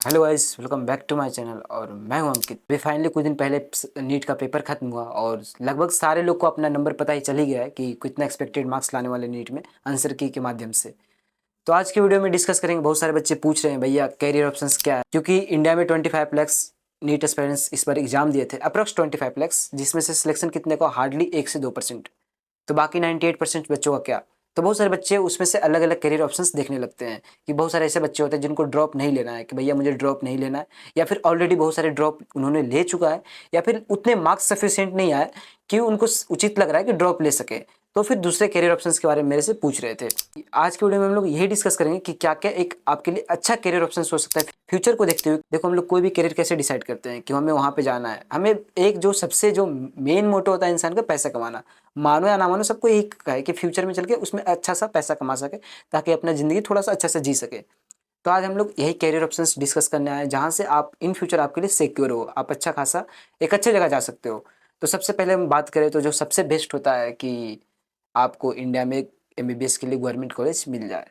Hello guys, welcome back to my channel. और मैं हूं अंकित। अभी फाइनली कुछ दिन पहले नीट का पेपर खत्म हुआ और लगभग सारे लोग को अपना नंबर पता ही चल ही गया है कि कितना एक्सपेक्टेड मार्क्स लाने वाले नीट में आंसर की के माध्यम से। तो आज की वीडियो में डिस्कस करेंगे। बहुत सारे बच्चे पूछ रहे हैं भैया कैरियर ऑप्शंस क्या है, क्योंकि इंडिया में 25 लैक्स नीट एस्पिरेंट्स इस बार एग्जाम दिए थे, अप्रॉक्स 25 लैक्स, जिसमें से सिलेक्शन कितने को, हार्डली 1 से 2%। तो बाकी 98% बच्चों का क्या। तो बहुत सारे बच्चे उसमें से अलग अलग करियर ऑप्शंस देखने लगते हैं कि बहुत सारे ऐसे बच्चे होते हैं जिनको ड्रॉप नहीं लेना है कि भैया मुझे ड्रॉप नहीं लेना है, या फिर ऑलरेडी बहुत सारे ड्रॉप उन्होंने ले चुका है, या फिर उतने मार्क्स सफिशिएंट नहीं आए कि उनको उचित लग रहा है कि ड्रॉप ले सके। तो फिर दूसरे करियर ऑप्शंस के बारे में मेरे से पूछ रहे थे। आज के वीडियो में हम लोग यही डिस्कस करेंगे कि क्या क्या एक आपके लिए अच्छा करियर ऑप्शन हो सकता है फ्यूचर को देखते हुए। देखो, हम लोग कोई भी करियर कैसे डिसाइड करते हैं कि हमें वहां पे जाना है। हमें एक जो सबसे जो मेन मोटो होता है इंसान का, पैसा कमाना। मानो या ना मानो, सबको यही है कि फ्यूचर में चल के उसमें अच्छा सा पैसा कमा सके, ताकि अपना ज़िंदगी थोड़ा सा अच्छा से जी सके। तो आज हम लोग यही कैरियर ऑप्शंस डिस्कस करने आए हैं, जहाँ से आप इन फ्यूचर आपके लिए सिक्योर हो, आप अच्छा खासा एक अच्छे जगह जा सकते हो। तो सबसे पहले हम बात करें तो जो सबसे बेस्ट होता है कि आपको इंडिया में एमबीबीएस के लिए गवर्नमेंट कॉलेज मिल जाए,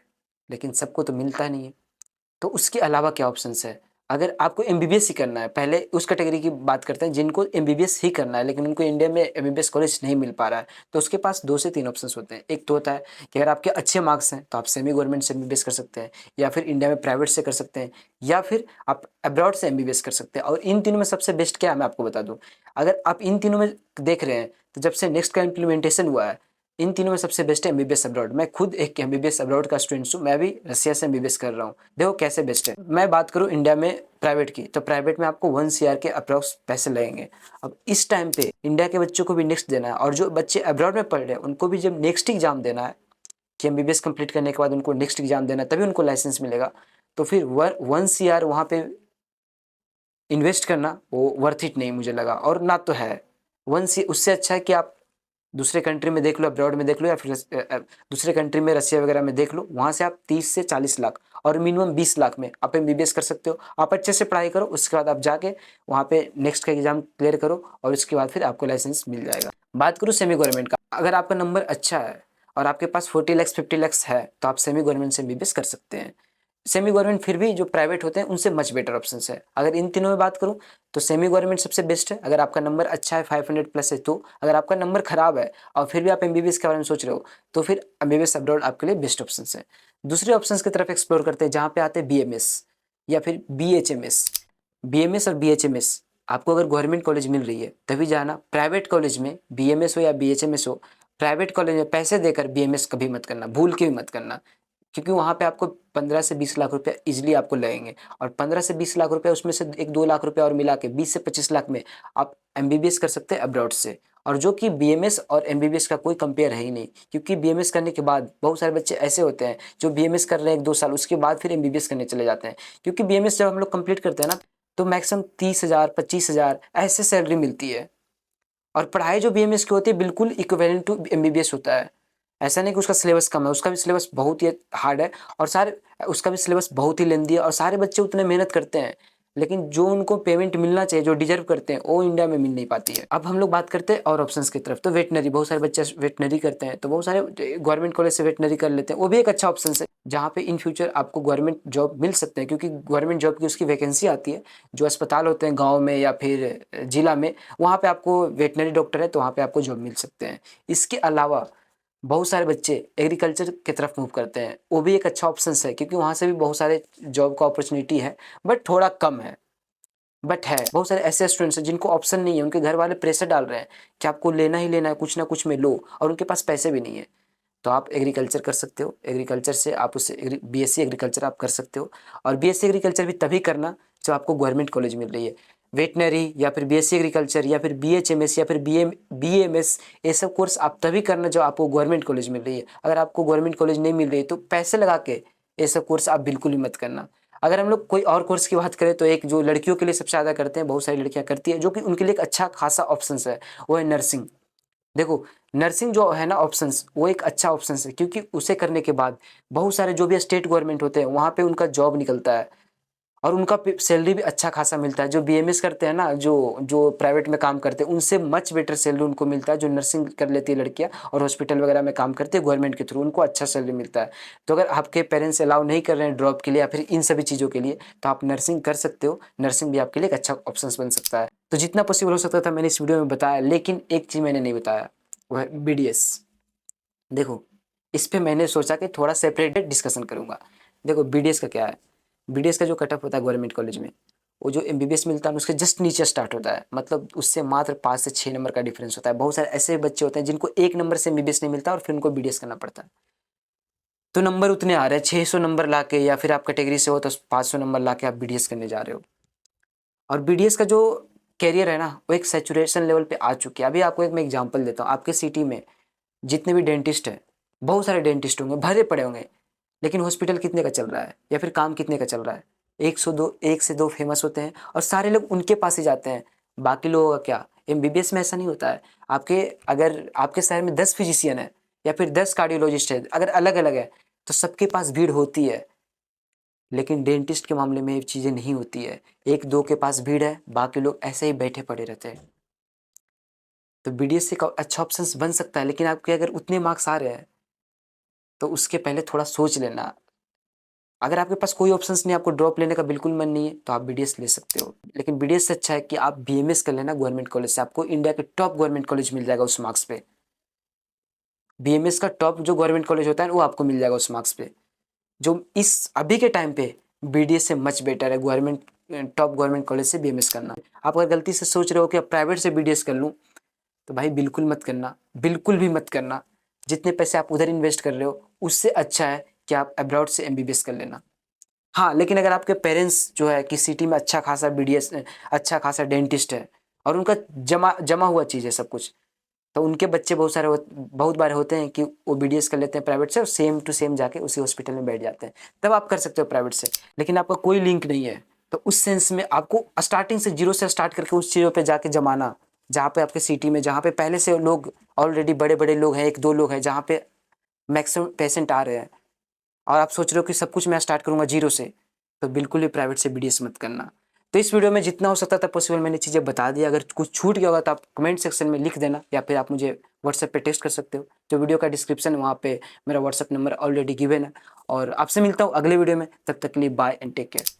लेकिन सबको तो मिलता नहीं है। तो उसके अलावा क्या ऑप्शंस है? अगर आपको एमबीबीएस ही करना है, पहले उस कैटेगरी की बात करते हैं जिनको एमबीबीएस ही करना है लेकिन उनको इंडिया में एमबीबीएस कॉलेज नहीं मिल पा रहा है। तो उसके पास 2 से 3 ऑप्शंस होते हैं। एक तो होता है कि अगर आपके अच्छे मार्क्स हैं तो आप सेमी गवर्नमेंट से एमबीबीएस कर सकते हैं, या फिर इंडिया में प्राइवेट से कर सकते हैं, या फिर आप अब्रॉड से एमबीबीएस कर सकते हैं। और इन तीनों में सबसे बेस्ट क्या है मैं आपको बता दूं। अगर आप इन तीनों में देख रहे हैं तो जब से नेक्स्ट का इम्प्लीमेंटेशन हुआ है, इन तीनों में सबसे बेस्ट है एमबीबीएस अब्रॉड। मैं खुद एक एमबीबीएस अब्रॉड का स्टूडेंट हूँ, मैं भी रसिया से एमबीबीएस कर रहा हूँ। देखो कैसे बेस्ट है। मैं बात करूँ इंडिया में प्राइवेट की, तो प्राइवेट में आपको 1 CR के अप्रॉक्स पैसे लगेंगे। अब इस टाइम पे इंडिया के बच्चों को भी नेक्स्ट देना है, और जो बच्चे अब्रॉड में पढ़ रहे हैं उनको भी जब नेक्स्ट एग्जाम देना है कि एमबीबीएस कंप्लीट करने के बाद उनको नेक्स्ट एग्जाम देना है, तभी उनको लाइसेंस मिलेगा। तो फिर 1 CR वहाँ पे इन्वेस्ट करना वो वर्थ इट नहीं मुझे लगा, और ना तो है। उससे अच्छा है कि आप दूसरे कंट्री में देख लो, अब्रॉड में देख लो, या फिर दूसरे कंट्री में रसिया वगैरह में देख लो। वहाँ से आप 30 से 40 लाख और मिनिमम 20 लाख में आप एमबीबीएस कर सकते हो। आप अच्छे से पढ़ाई करो, उसके बाद आप जाके वहाँ पे नेक्स्ट का एग्जाम क्लियर करो, और उसके बाद फिर आपको लाइसेंस मिल जाएगा। बात करूँ सेमी गवर्नमेंट का, अगर आपका नंबर अच्छा है और आपके पास 40 लैक्स 50 लैक्स है तो आप सेमी गवर्नमेंट से एमबीबीएस कर सकते हैं। सेमी गवर्नमेंट फिर भी जो प्राइवेट होते हैं उनसे मच बेटर ऑप्शन है। अगर इन तीनों में बात करूं तो सेमी गवर्नमेंट सबसे बेस्ट है अगर आपका नंबर अच्छा है, 500 प्लस है। तो अगर आपका नंबर खराब है और फिर भी आप एमबीबीएस के बारे में सोच रहे हो, तो फिर एमबीबीएस अब्रॉड आपके लिए बेस्ट ऑप्शन है। दूसरे ऑप्शन की तरफ एक्सप्लोर करते हैं, जहाँ पे आते हैं बीएमएस या फिर बीएचएमएस। बीएमएस और बीएचएमएस आपको अगर गवर्नमेंट कॉलेज मिल रही है तभी जाना। प्राइवेट कॉलेज में बीएमएस हो या बीएचएमएस हो, प्राइवेट कॉलेज में पैसे देकर बीएमएस कभी मत करना, भूल के भी मत करना। क्योंकि वहाँ पे आपको 15 से 20 लाख रुपया ईजिली आपको लगेंगे, और 15 से 20 लाख रुपया उसमें से 1-2 लाख रुपया और मिला के 20 से 25 लाख में आप एमबीबीएस कर सकते हैं अब्रॉड से। और जो कि बीएमएस और एमबीबीएस का कोई कंपेयर है ही नहीं, क्योंकि बीएमएस करने के बाद बहुत सारे बच्चे ऐसे होते हैं जो बीएमएस कर रहे हैं 1-2 साल, उसके बाद फिर एमबीबीएस करने चले जाते हैं। क्योंकि बीएमएस जब हम लोग कंप्लीट करते हैं ना, तो मैक्सिमम 30,000 25,000 ऐसे सैलरी मिलती है। और पढ़ाई जो बीएमएस की होती है बिल्कुल इक्विवेलेंट टू एमबीबीएस होता है। ऐसा नहीं कि उसका सिलेबस कम है, उसका भी सिलेबस बहुत ही हार्ड है, और सारे उसका भी सिलेबस बहुत ही लेंदी है, और सारे बच्चे उतने मेहनत करते हैं, लेकिन जो उनको पेमेंट मिलना चाहिए, जो डिजर्व करते हैं, वो इंडिया में मिल नहीं पाती है। अब हम लोग बात करते हैं और ऑप्शंस की तरफ, तो वेटनरी, बहुत सारे बच्चे वेटनरी करते हैं, तो बहुत सारे गवर्नमेंट कॉलेज से वेटनरी कर लेते हैं, वो भी एक अच्छा ऑप्शन है, जहाँ पे इन फ्यूचर आपको गवर्नमेंट जॉब मिल सकते हैं। क्योंकि गवर्नमेंट जॉब की उसकी वैकेंसी आती है, जो अस्पताल होते हैं गाँव में या फिर जिला में, वहाँ पे आपको वेटनरी डॉक्टर है तो वहाँ पे आपको जॉब मिल सकते हैं। इसके अलावा बहुत सारे बच्चे एग्रीकल्चर की तरफ मूव करते हैं, वो भी एक अच्छा ऑप्शन है, क्योंकि वहाँ से भी बहुत सारे जॉब का अपॉर्चुनिटी है, बट थोड़ा कम है। बट है, बहुत सारे ऐसे स्टूडेंट्स हैं जिनको ऑप्शन नहीं है, उनके घर वाले प्रेशर डाल रहे हैं कि आपको लेना ही लेना है, कुछ ना कुछ में लो, और उनके पास पैसे भी नहीं है। तो आप एग्रीकल्चर कर सकते हो, एग्रीकल्चर से आप उससे बीएससी एग्रीकल्चर आप कर सकते हो। और बीएससी एग्रीकल्चर भी तभी करना जब आपको गवर्नमेंट कॉलेज मिल रही है। वेटनरी या फिर बीएससी एग्रीकल्चर या फिर बीएचएमएस या फिर बीएमएस, ये सब कोर्स आप तभी करना जब आपको गवर्नमेंट कॉलेज मिल रही है। अगर आपको गवर्नमेंट कॉलेज नहीं मिल रही है तो पैसे लगा के ये सब कोर्स आप बिल्कुल भी मत करना। अगर हम लोग कोई और कोर्स की बात करें तो एक जो लड़कियों के लिए सबसे ज़्यादा करते हैं, बहुत सारी लड़कियां करती है, जो कि उनके लिए एक अच्छा खासा ऑप्शन है, वो है नर्सिंग। देखो, नर्सिंग जो है ना ऑप्शंस, वो एक अच्छा ऑप्शन है, क्योंकि उसे करने के बाद बहुत सारे जो भी स्टेट गवर्नमेंट होते हैं वहाँ पे उनका जॉब निकलता है। और उनका सैलरी भी अच्छा खासा मिलता है। जो बीएमएस करते हैं ना, जो प्राइवेट में काम करते हैं, उनसे मच बेटर सैलरी उनको मिलता है। जो नर्सिंग कर लेती है लड़कियां और हॉस्पिटल वगैरह में काम करती है गवर्नमेंट के थ्रू, उनको अच्छा सैलरी मिलता है। तो अगर आपके पेरेंट्स अलाउ नहीं कर रहे हैं ड्रॉप के लिए या फिर इन सभी चीज़ों के लिए, तो आप नर्सिंग कर सकते हो। नर्सिंग भी आपके लिए एक अच्छा ऑप्शन बन सकता है। तो जितना पॉसिबल हो सकता था मैंने इस वीडियो में बताया, लेकिन एक चीज़ मैंने नहीं बताया, वो है बीडीएस। देखो, इस पे मैंने सोचा कि थोड़ा सेपरेट डिस्कशन करूंगा। देखो, बीडीएस का क्या है। बीडीएस का जो कटअप होता है गवर्नमेंट कॉलेज में, वो जो एमबीबीएस मिलता है उसके जस्ट नीचे स्टार्ट होता है। मतलब उससे मात्र 5 से 6 नंबर का डिफरेंस होता है। बहुत सारे ऐसे बच्चे होते हैं जिनको 1 नंबर से एमबीबीएस नहीं मिलता और फिर उनको बीडीएस करना पड़ता है। तो नंबर उतने आ रहे हैं 600 नंबर ला के, या फिर आप कैटेगरी से हो तो 500 नंबर ला के आप बीडीएस करने जा रहे हो। और बीडीएस का जो कैरियर है ना, वो एक सैचुरेशन लेवल पे आ चुकी है। अभी आपको एक मैं एग्जांपल देता हूँ। आपके सिटी में जितने भी डेंटिस्ट हैं, बहुत सारे डेंटिस्ट होंगे, भरे पड़े होंगे, लेकिन हॉस्पिटल कितने का चल रहा है या फिर काम कितने का चल रहा है? 1 से 2 फेमस होते हैं और सारे लोग उनके पास ही जाते हैं। बाकी लोगों का क्या? एमबीबीएस में ऐसा नहीं होता है। आपके अगर आपके शहर में 10 फिजिशियन है या फिर 10 कार्डियोलॉजिस्ट है, अगर अलग अलग है, तो सबके पास भीड़ होती है। लेकिन डेंटिस्ट के मामले में ये चीज़ें नहीं होती है। 1-2 के पास भीड़ है, बाकी लोग ऐसे ही बैठे पड़े रहते हैं। तो बीडीएस एक अच्छा ऑप्शन बन सकता है, लेकिन आपके अगर उतने मार्क्स आ रहे हैं तो उसके पहले थोड़ा सोच लेना। अगर आपके पास कोई ऑप्शंस नहीं, आपको ड्रॉप लेने का बिल्कुल मन नहीं है, तो आप बीडीएस ले सकते हो। लेकिन बीडीएस से अच्छा है कि आप बीएमएस कर लेना गवर्नमेंट कॉलेज से। आपको इंडिया के टॉप गवर्नमेंट कॉलेज मिल जाएगा उस मार्क्स पे। बीएमएस का टॉप जो गवर्नमेंट कॉलेज होता है वो आपको मिल जाएगा उस मार्क्स पे। जो इस अभी के टाइम पे बीडीएस से मच बेटर है गवर्नमेंट टॉप गवर्नमेंट कॉलेज से बीएमएस करना। आप अगर गलती से सोच रहे हो कि अब प्राइवेट से बीडीएस कर लूँ, तो भाई बिल्कुल मत करना, बिल्कुल भी मत करना। जितने पैसे आप उधर इन्वेस्ट कर रहे हो, उससे अच्छा है कि आप अब्रॉड से एमबीबीएस कर लेना। हाँ, लेकिन अगर आपके पेरेंट्स जो है कि सिटी में अच्छा खासा बीडीएस, अच्छा खासा डेंटिस्ट है और उनका जमा जमा हुआ चीज़ है सब कुछ, तो उनके बच्चे बहुत बार होते हैं कि वो बीडीएस कर लेते हैं प्राइवेट से और सेम टू सेम जाके उसी हॉस्पिटल में बैठ जाते हैं। तब आप कर सकते हो प्राइवेट से। लेकिन आपका कोई लिंक नहीं है, तो उस सेंस में आपको स्टार्टिंग से जीरो से स्टार्ट करके उस चीज़ों पे जाके जमाना, जहाँ पे आपके सिटी में, जहाँ पे पहले से लोग ऑलरेडी बड़े बड़े लोग हैं, 1-2 लोग हैं, जहाँ पे मैक्सिमम पेशेंट आ रहे हैं, और आप सोच रहे हो कि सब कुछ मैं स्टार्ट करूँगा जीरो से, तो बिल्कुल भी प्राइवेट से बीडीएस मत करना। तो इस वीडियो में जितना हो सकता था पॉसिबल मैंने चीज़ें बता दी। अगर कुछ छूट गया होगा तो आप कमेंट सेक्शन में लिख देना, या फिर आप मुझे व्हाट्सएप पे टेक्स्ट कर सकते हो। जो वीडियो का डिस्क्रिप्शन है वहाँ पे मेरा व्हाट्सएप नंबर ऑलरेडी गिवन है। और आपसे मिलता हूँ अगले वीडियो में। तब तक के लिए बाय एंड टेक केयर।